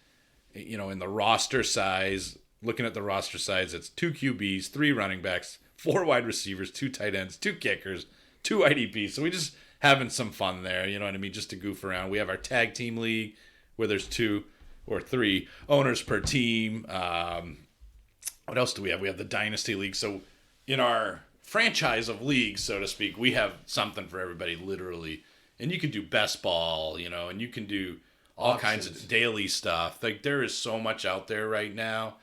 In the roster size, looking at the roster size, it's 2 QBs, 3 running backs, 4 wide receivers, 2 tight ends, 2 kickers, 2 IDPs. So we just having some fun there, you know what I mean? Just to goof around. We have our tag team league where there's 2 or 3 owners per team. What else do we have? We have the Dynasty League. So in our franchise of leagues, so to speak, we have something for everybody, literally. And you can do best ball, and you can do all kinds of daily stuff. Like, there is so much out there right now.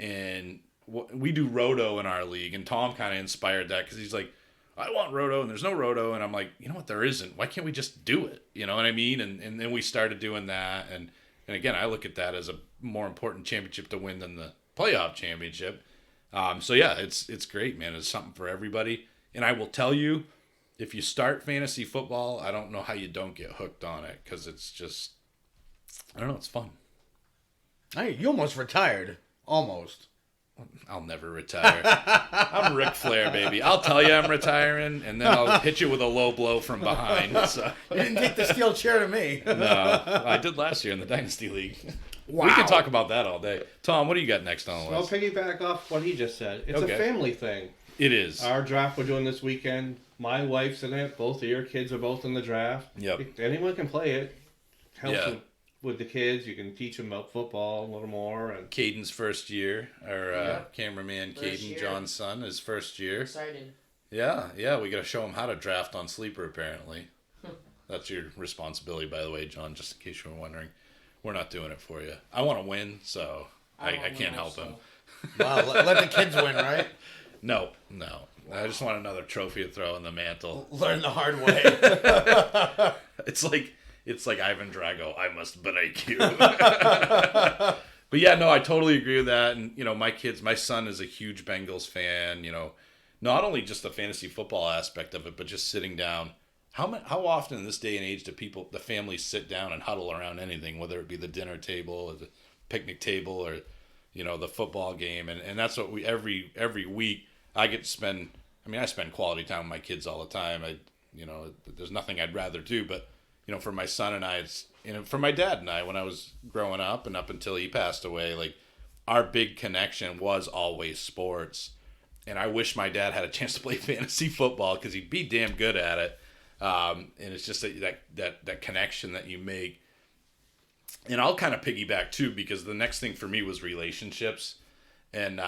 And we do Roto in our league, and Thom kind of inspired that because he's like, I want Roto, and there's no Roto. And I'm like, you know what, there isn't. Why can't we just do it? You know what I mean? And then we started doing that. And again, I look at that as a more important championship to win than the playoff championship. So, yeah, it's great, man. It's something for everybody. And I will tell you, if you start fantasy football, I don't know how you don't get hooked on it because it's just, I don't know, it's fun. You almost retired. Almost. I'll never retire. I'm Ric Flair, baby. I'll tell you I'm retiring, and then I'll hit you with a low blow from behind. So. You didn't take the steel chair to me. No, I did last year in the Dynasty League. Wow. We can talk about that all day. Thom, what do you got next on the I'll list? piggyback off what he just said. It's Okay. a family thing. It is. Our draft we're doing this weekend, my wife's in it. Both of your kids are both in the draft. Yep. Anyone can play it. Helps Yeah. with the kids. You can teach them about football a little more. And Caden's first year, our cameraman First Caden, year. John's son, his first year. Excited. Yeah, we got to show him how to draft on Sleeper, apparently. That's your responsibility, by the way, John, just in case you were wondering. We're not doing it for you. I want to win, so I can't help him. Wow, let the kids win, right? No. I just want another trophy to throw in the mantle. Learn the hard way. It's like Ivan Drago, I must break you. But yeah, no, I totally agree with that. And, my son is a huge Bengals fan, not only just the fantasy football aspect of it, but just sitting down. How often in this day and age do the families sit down and huddle around anything, whether it be the dinner table or the picnic table or, the football game. And that's what we, every week I get to spend. I mean, I spend quality time with my kids all the time. There's nothing I'd rather do, but, for my son and I, for my dad and I, when I was growing up and up until he passed away, like, our big connection was always sports. And I wish my dad had a chance to play fantasy football because he'd be damn good at it. And it's just that connection that you make. And I'll kind of piggyback too, because the next thing for me was relationships. And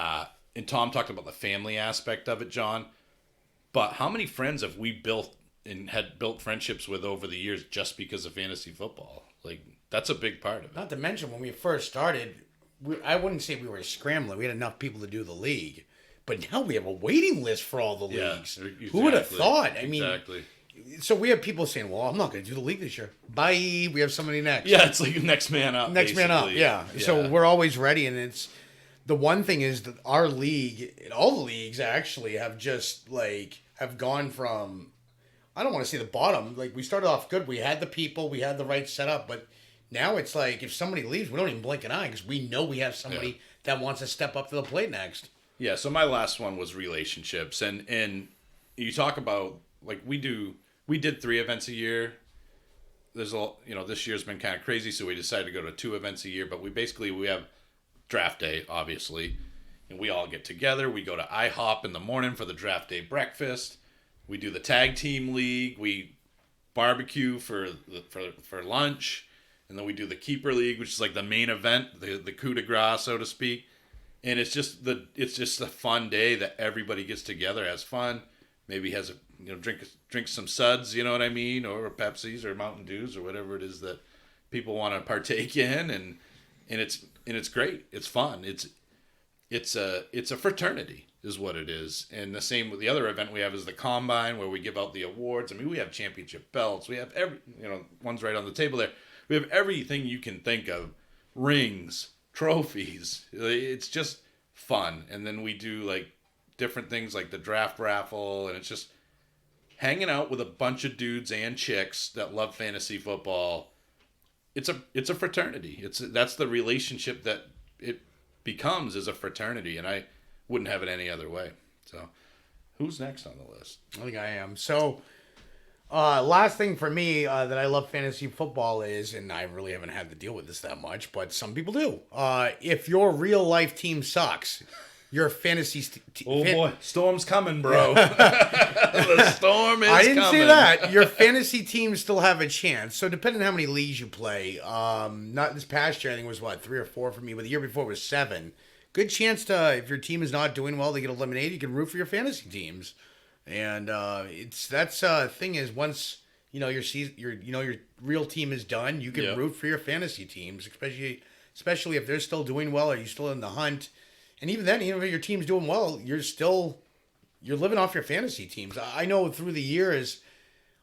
Thom talked about the family aspect of it, John. But how many friends have we built and had built friendships with over the years just because of fantasy football? Like, that's a big part of it. Not to mention, when we first started, I wouldn't say we were scrambling. We had enough people to do the league. But now we have a waiting list for all the leagues. Exactly. Who would have thought? I mean, exactly. So we have people saying, well, I'm not going to do the league this year. Bye. We have somebody next. Yeah, it's like next man up. Next man up, yeah. So we're always ready. And it's the one thing is that our league, all the leagues actually have just have gone from, I don't want to say the bottom. Like, we started off good. We had the people. We had the right setup. But now it's like if somebody leaves, we don't even blink an eye because we know we have somebody that wants to step up to the plate next. Yeah, so my last one was relationships. And you talk about, like, we did 3 events a year. There's this year's been kind of crazy, so we decided to go to 2 events a year. But we have draft day, obviously. And we all get together. We go to IHOP in the morning for the draft day breakfast. We do the tag team league. We barbecue for lunch. And then we do the keeper league, which is like the main event, the coup de grace, so to speak. And it's just a fun day that everybody gets together, has fun, maybe has drink some suds, you know what I mean, or Pepsis or Mountain Dews or whatever it is that people want to partake in, and it's great. It's fun. It's a fraternity is what it is. And the same with the other event we have is the Combine, where we give out the awards. I mean, we have championship belts. We have one's right on the table there. We have everything you can think of, rings, trophies. It's just fun. And then we do like different things like the draft raffle, and it's just hanging out with a bunch of dudes and chicks that love fantasy football. It's a fraternity. That's the relationship that it becomes, as a fraternity, and I wouldn't have it any other way. So who's next on the list? I think I am. So last thing for me that I love fantasy football is, and I really haven't had to deal with this that much, but some people do. If your real life team sucks, your fantasy boy, storm's coming, bro. The storm is coming. I didn't say that. Your fantasy teams still have a chance. So depending on how many leagues you play, not this past year, I think it was 3 or 4 for me, but the year before it was 7. Good chance to, if your team is not doing well, they get eliminated. You can root for your fantasy teams. And thing is, once your real team is done, you can root for your fantasy teams, especially if they're still doing well or you're still in the hunt. And even then, even if your team's doing well, you're living off your fantasy teams. I know through the years,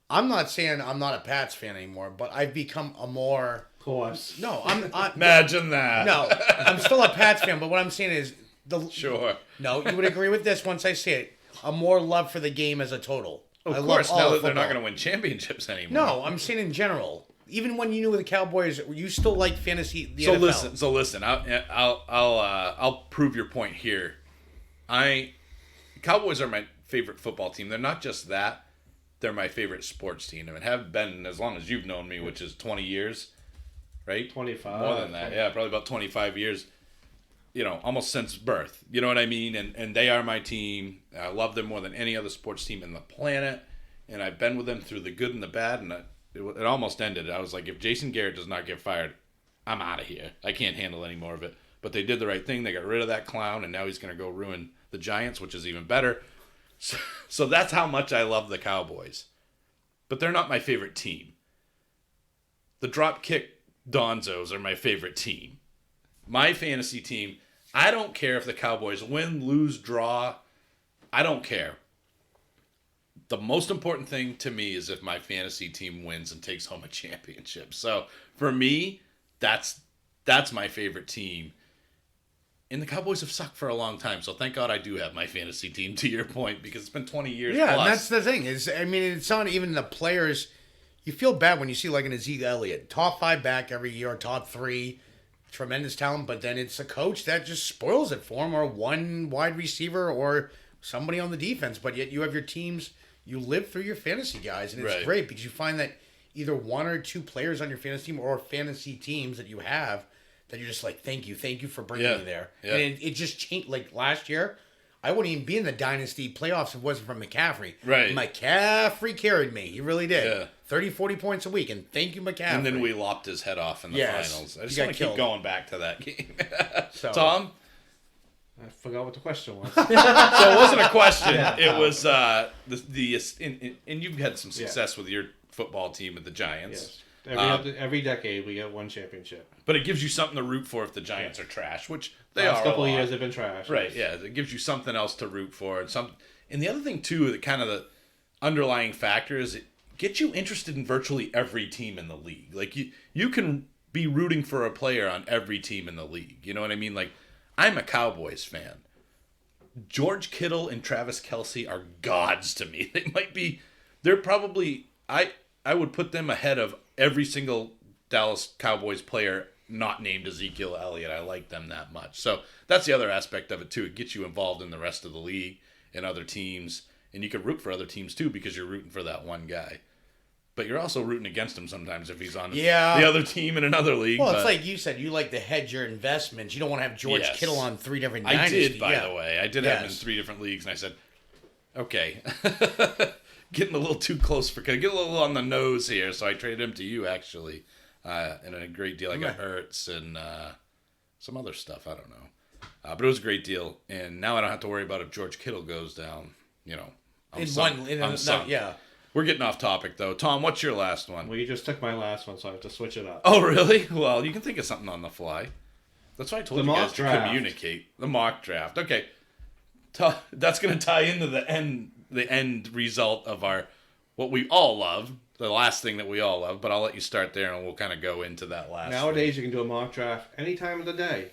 I'm not saying I'm not a Pats fan anymore, but I've become a more. Of course. No, I'm imagine that. No, I'm still a Pats fan, but what I'm saying is Sure. No, you would agree with this once I say it. A more love for the game as a total. Of course, now that they're not going to win championships anymore. No, I'm saying in general. Even when you knew the Cowboys, you still like fantasy. The NFL. So listen. I'll prove your point here. Cowboys are my favorite football team. They're not just that; they're my favorite sports team, and have been as long as you've known me, which is 20 years, right? 25. More than that, yeah, probably about 25 years. Almost since birth. You know what I mean? And they are my team. I love them more than any other sports team in the planet, and I've been with them through the good and the bad, and it almost ended. I was like, if Jason Garrett does not get fired, I'm out of here. I can't handle any more of it. But they did the right thing. They got rid of that clown, and now he's going to go ruin the Giants, which is even better. So that's how much I love the Cowboys. But they're not my favorite team. The Dropkick Donzos are my favorite team. My fantasy team, I don't care if the Cowboys win, lose, draw. I don't care. The most important thing to me is if my fantasy team wins and takes home a championship. So for me, that's my favorite team. And the Cowboys have sucked for a long time, so thank God I do have my fantasy team, to your point, because it's been 20 years plus. And that's the thing. It's not even the players. You feel bad when you see like an Ezekiel Elliott, top 5 back every year, top 3. tremendous talent, but then it's a coach that just spoils it for him, or one wide receiver, or somebody on the defense. But yet you have your teams, you live through your fantasy guys, and it's great because you find that either one or two players on your fantasy team or fantasy teams that you have that you're just like, thank you for bringing me there. Yeah. And it just changed. Like last year, I wouldn't even be in the Dynasty playoffs if it wasn't for McCaffrey. Right. McCaffrey carried me. He really did. Yeah. 30, 40 points a week, and thank you, McCaffrey. And then we lopped his head off in the finals. I just want to keep going back to that game. So, Tom? I forgot what the question was. So it wasn't a question. It was and you've had some success with your football team at the Giants. Yes. Every decade we get one championship. But it gives you something to root for if the Giants are trash, which they are. Last couple of years have been trash. Right, yeah. It gives you something else to root for. And the other thing, too, the kind of the underlying factor is it gets you interested in virtually every team in the league. Like, you can be rooting for a player on every team in the league. You know what I mean? Like, I'm a Cowboys fan. George Kittle and Travis Kelce are gods to me. They're probably, I would put them ahead of every single Dallas Cowboys player not named Ezekiel Elliott. I like them that much. So that's the other aspect of it, too. It gets you involved in the rest of the league and other teams. And you can root for other teams, too, because you're rooting for that one guy. But you're also rooting against him sometimes if he's on the other team in another league. Well, it's like you said, you like to hedge your investments. You don't want to have George Kittle on 3 different dynasties. I did, by the way. I did have him in 3 different leagues, and I said, okay, getting a little too close get a little on the nose here. So I traded him to you, actually, in a great deal. I got Hurts and some other stuff. I don't know. But it was a great deal. And now I don't have to worry about if George Kittle goes down, I'm sunk. We're getting off topic, though. Tom, what's your last one? Well, you just took my last one, so I have to switch it up. Oh, really? Well, you can think of something on the fly. That's why I told you guys to communicate. The mock draft. Okay. That's going to tie into the end result of what we all love, the last thing that we all love, but I'll let you start there, and we'll kind of go into that last Nowadays, you can do a mock draft any time of the day.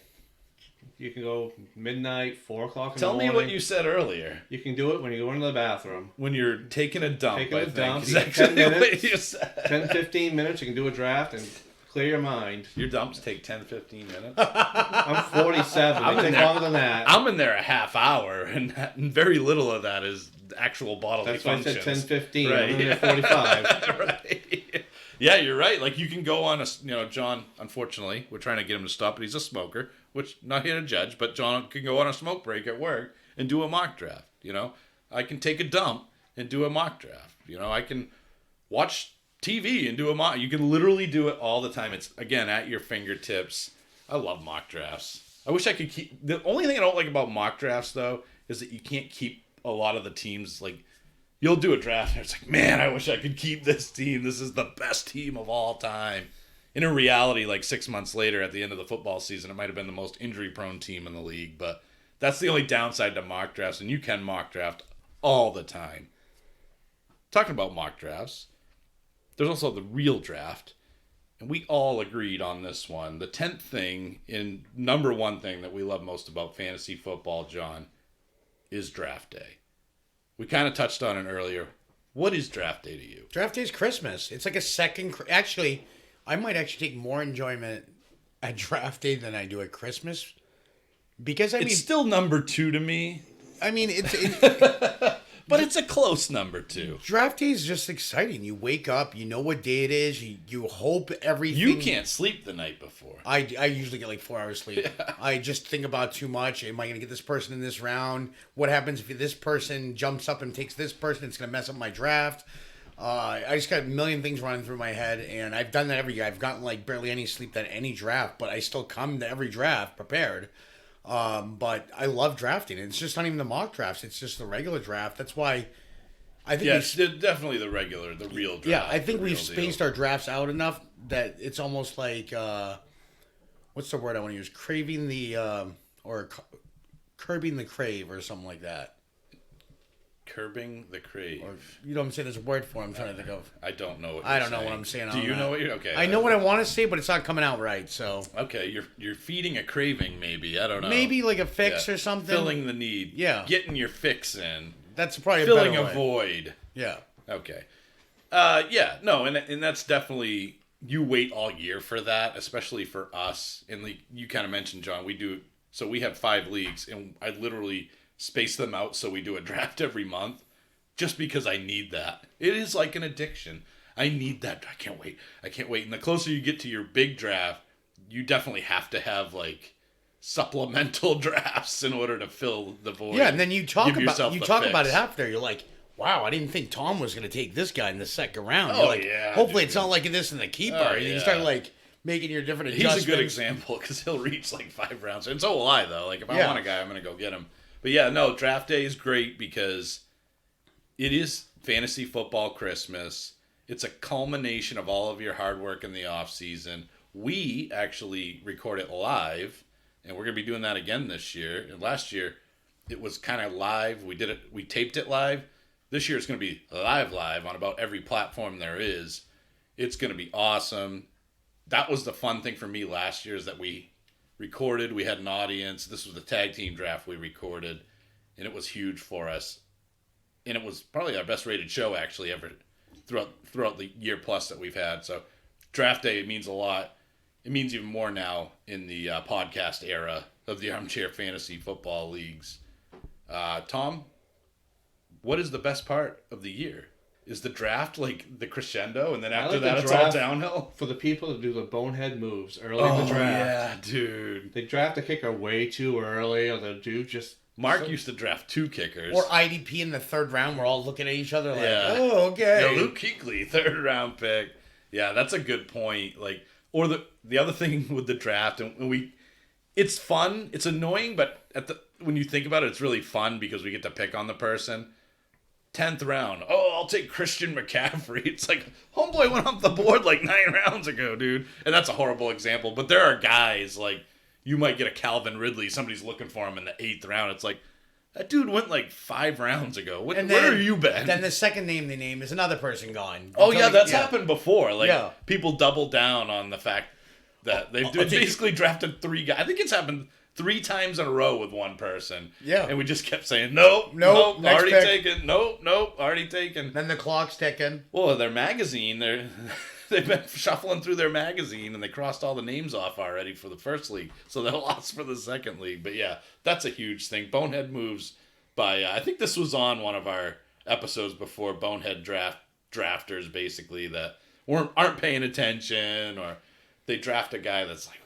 You can go midnight, 4 o'clock in the morning. Tell me what you said earlier. You can do it when you go into the bathroom. When you're taking a dump, Taking a dump. Is actually 10 minutes, what you said. 10, 15 minutes, you can do a draft and clear your mind. Your dumps take 10, 15 minutes? I'm 47. They take longer than that. I'm in there a half hour, and very little of that is actual bodily functions. That's why I said 10, 15. Right. I'm in there 45. Right. Yeah, you're right. Like, you can go on John, unfortunately, we're trying to get him to stop, but he's a smoker, which, not here to judge, but John can go on a smoke break at work and do a mock draft, I can take a dump and do a mock draft. I can watch TV and do a mock. You can literally do it all the time. It's, again, at your fingertips. I love mock drafts. I wish I could keep... The only thing I don't like about mock drafts, though, is that you can't keep a lot of the teams, like... You'll do a draft and it's like, man, I wish I could keep this team. This is the best team of all time. And in reality, like 6 months later at the end of the football season, it might have been the most injury-prone team in the league. But that's the only downside to mock drafts, and you can mock draft all the time. Talking about mock drafts, there's also the real draft. And we all agreed on this one. The 10th thing, and number one thing that we love most about fantasy football, John, is draft day. We kind of touched on it earlier. What is draft day to you? Draft day is Christmas. It's like a second... Actually, I might actually take more enjoyment at draft day than I do at Christmas. Because, it's still number 2 to me. I mean, but it's a close number 2. Draft day is just exciting. You wake up, you know what day it is, you hope everything... You can't sleep the night before. I usually get like 4 hours sleep. Yeah. I just think about too much. Am I going to get this person in this round? What happens if this person jumps up and takes this person? It's going to mess up my draft. I just got a million things running through my head, and I've done that every year. I've gotten like barely any sleep at any draft, but I still come to every draft prepared. But I love drafting. It's just not even the mock drafts. It's just the regular draft. That's why I think... Yes, definitely the real draft. Yeah, I think we've spaced our drafts out enough that it's almost like, what's the word I want to use? Craving the, or curbing the crave or something like that. Curbing the crave. Or, you know what I'm saying? There's a word for it I'm trying to think of. I don't know what I don't know what I'm saying. Do you know what you're... Okay. I know what I want to say, but it's not coming out right, so... Okay, you're feeding a craving, maybe. I don't know. Maybe like a fix or something. Filling the need. Yeah. Getting your fix in. That's probably filling a better a void. Yeah. Okay. Yeah, no, and that's definitely you wait all year for that, especially for us. And you kind of mentioned, John, so we have 5 leagues, and I literally space them out so we do a draft every month just because I need that. It is like an addiction. I need that. I can't wait. And the closer you get to your big draft, you definitely have to have like supplemental drafts in order to fill the void. Yeah, and then you talk about fix. it after. You're like, wow, I didn't think Thom was going to take this guy in the second round. Oh, You're like, yeah, hopefully dude. it's not like this in the keeper. Oh, And you yeah. start like making your different adjustments. He's a good example because he'll reach like 5 rounds. And so will I, though. Like, if I Yeah. want a guy, I'm going to go get him. But yeah, no, draft day is great because it is fantasy football Christmas. It's a culmination of all of your hard work in the off season. We actually record it live, and we're going to be doing that again this year. And last year, it was kind of live. We taped it live. This year, it's going to be live on about every platform there is. It's going to be awesome. That was the fun thing for me last year, is that we recorded. We had an audience. This was the tag team draft we recorded, and it was huge for us. And it was probably our best rated show actually ever throughout the year plus that we've had. So draft day means a lot. It means even more now in the podcast era of the Armchair Fantasy Football Leagues. Thom, what is the best part of the year? Is the draft like the crescendo, and then after that it's all downhill? For the people that do the bonehead moves early in the draft. Yeah, dude. They draft a kicker way too early, or they'll do just... Mark used to draft 2 kickers. Or IDP in the third round. We're all looking at each other like, Yeah. oh, okay. Yeah, Luke Kuechly, 3rd round pick. Yeah, that's a good point. Like, or the other thing with the draft, and it's fun. It's annoying, but when you think about it, it's really fun because we get to pick on the person. 10th round. Oh, I'll take Christian McCaffrey. It's like, homeboy went off the board like 9 rounds ago, dude. And that's a horrible example. But there are guys like, you might get a Calvin Ridley. Somebody's looking for him in the 8th round. It's like, that dude went like 5 rounds ago. Where have you been? Then the second name they name is another person gone. Oh, yeah, that's happened before. Like, people double down on the fact that they've basically drafted 3 guys. I think it's happened 3 times in a row with one person. Yeah. And we just kept saying, nope, already taken. Nope, already taken. Then the clock's ticking. Well, their magazine, they've been shuffling through their magazine, and they crossed all the names off already for the first league. So they're lost for the second league. But yeah, that's a huge thing. Bonehead moves by, I think this was on one of our episodes before, bonehead drafters, basically, that aren't paying attention, or they draft a guy that's like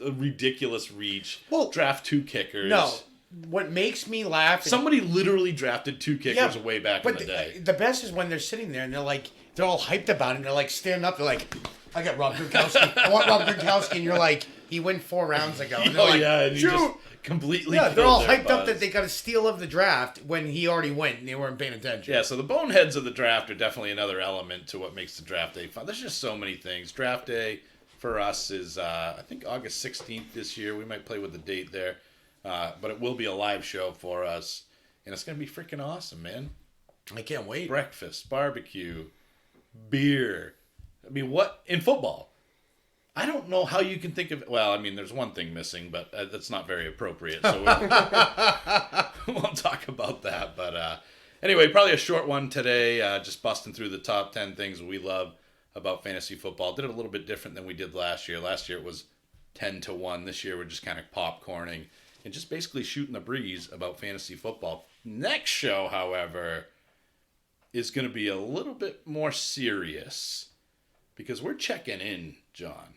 a ridiculous reach. Well, draft 2 kickers. No. What makes me laugh... Somebody literally drafted 2 kickers way back in the day. The best is when they're sitting there and they're all hyped about it, and they're like standing up, they're like, I got Rob Gronkowski. I want Rob Gronkowski, and you're like, he went 4 rounds ago. And they're and you just completely they're all hyped up that they got a steal of the draft when he already went and they weren't paying attention. Yeah, so the boneheads of the draft are definitely another element to what makes the draft day fun. There's just so many things. Draft day for us is, I think, August 16th this year. We might play with the date there. But it will be a live show for us. And it's going to be freaking awesome, man. I can't wait. Breakfast, barbecue, beer. I mean, what? In football. I don't know how you can think of... Well, I mean, there's one thing missing, but that's not very appropriate. So we won't talk about that. But anyway, probably a short one today. Just busting through the top 10 things we love about fantasy football. Did it a little bit different than we did last year. Last year it was 10-1. This year we're just kind of popcorning and just basically shooting the breeze about fantasy football. Next show, however, is going to be a little bit more serious because we're checking in, John.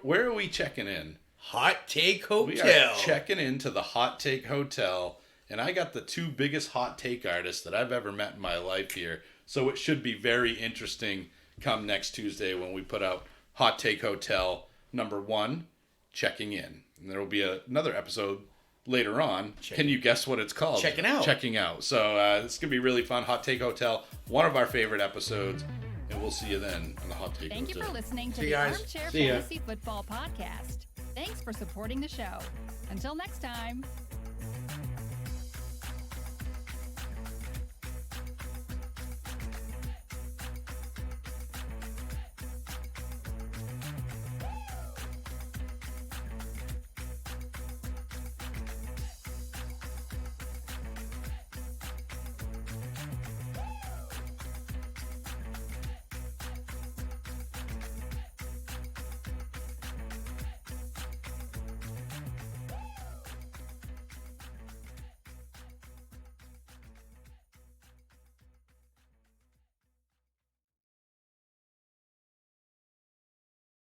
Where are we checking in? Hot Take Hotel. We are checking into the Hot Take Hotel, and I got the 2 biggest hot take artists that I've ever met in my life here. So it should be very interesting come next Tuesday when we put out Hot Take Hotel number 1, Checking In. And there will be another episode later on. Can you guess what it's called? Checking Out. Checking Out. So this going to be really fun. Hot Take Hotel, one of our favorite episodes. And we'll see you then on the Hot Take Hotel. Thank you for listening to See the you guys. Armchair See ya. Fantasy Football Podcast. Thanks for supporting the show. Until next time.